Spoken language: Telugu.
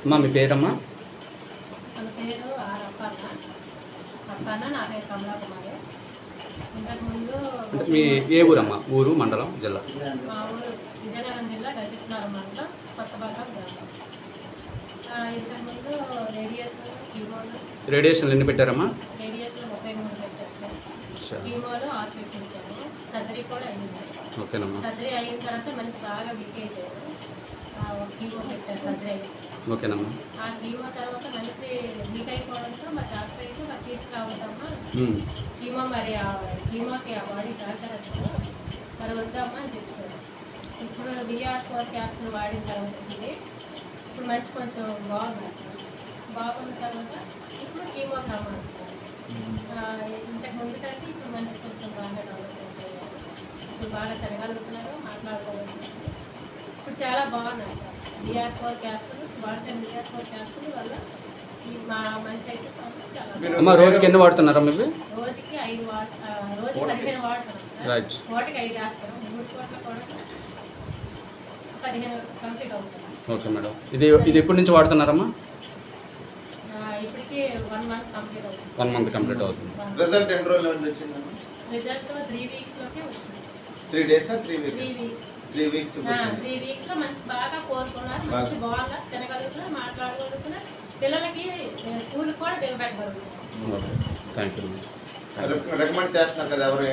అమ్మా మీ పేరమ్మా? మన పేరు అప్పన్న నా పేరు కమలాకుమారి. ఇంతకుముందు మీ ఏ ఊరమ్మా? ఊరు, మండలం, జిల్లా? మా ఊరు విజయనగరం జిల్లా గజెట్నగరం మండలం కొత్తపట్నం గ్రామం. ఇంతకుముందు కీమోలు రేడియేషన్లు ఎన్ని పెట్టారమ్మా? రేడియేషన్లు 33 పెట్టారు. కీమోలు 6 పెట్టించాము. సర్జరీ కూడా అయింది. ఓకేనమ్మా. సర్జరీ అయిన తర్వాత మనిషి బాగా వీక్ అయిపోయారు. కీమో పెట్టారు సర్జరీ అయింది. ఓకేనమ్మా. ఆ కీమో తర్వాత మనిషి వీక్ అయిపోవడంతో మా డాక్టర్ అయితే మరి తీసుకురావద్దమ్మా, కీమో మరి కీమోకి ఆ బాడీ సహకరిస్తారు, మరి వద్దామా అని చెప్పారు. ఇప్పుడు VR4 క్యాప్సూల్ వాడిన తర్వాత ఇప్పుడు మనిషి కొంచెం బాగున్న తర్వాత ఇప్పుడు కీమో రమ్మంటున్నారు. ఇంతకు ముందు కంటే ఇప్పుడు మనిషి కొంచెం బాగా డెవలప్ అయిపోయారు. ఇప్పుడు బాగా తిరగలుగుతున్నారు, మాట్లాడుకోగలుగుతున్నారు. ఇప్పుడు చాలా బాగున్నారు సార్. VR4 క్యాప్సూల్ వాడితే VR4 క్యాప్సూల్ వల్ల మా మనిషి అయితే చాలా. అమ్మా రోజుకి ఎన్ని వాడుతున్నారా మీరు? రోజుకి 5 రోజు 15 వాడుతున్నాం సార్. రైట్. వాటికి 5 వేస్తాం. 3 పూటలు కూడా 15 కంప్లీట్ అవుతుంది. Okay madam. ఇది ఎప్పటి నుంచి వాడుతున్నారమ్మా? ఇప్పటికి 1 మంత్ కంప్లీట్ అవుతుంది. 1 మంత్ కంప్లీట్ అవుతుంది. రిజల్ట్ ఎన్ని రోజుల నుంచి వచ్చిందమ్మా? రిజల్ట్ 3 వీక్స్లోకే వచ్చింది. 3 days 3 weeks? 3 వీక్స్. 3 weeks 3 వీక్స్లో మనిషి బాగా కోరుకున్నారు. మంచి బాగున్నారు, తినగలుగుతున్నారు, మాట్లాడగలుగుతున్నారు. పిల్లలకి స్కూల్ కూడా దిగబెట్టగలుగుతున్నారు. Okay, thank you. రికమెండ్ చేస్తున్నారు కదా ఎవరు?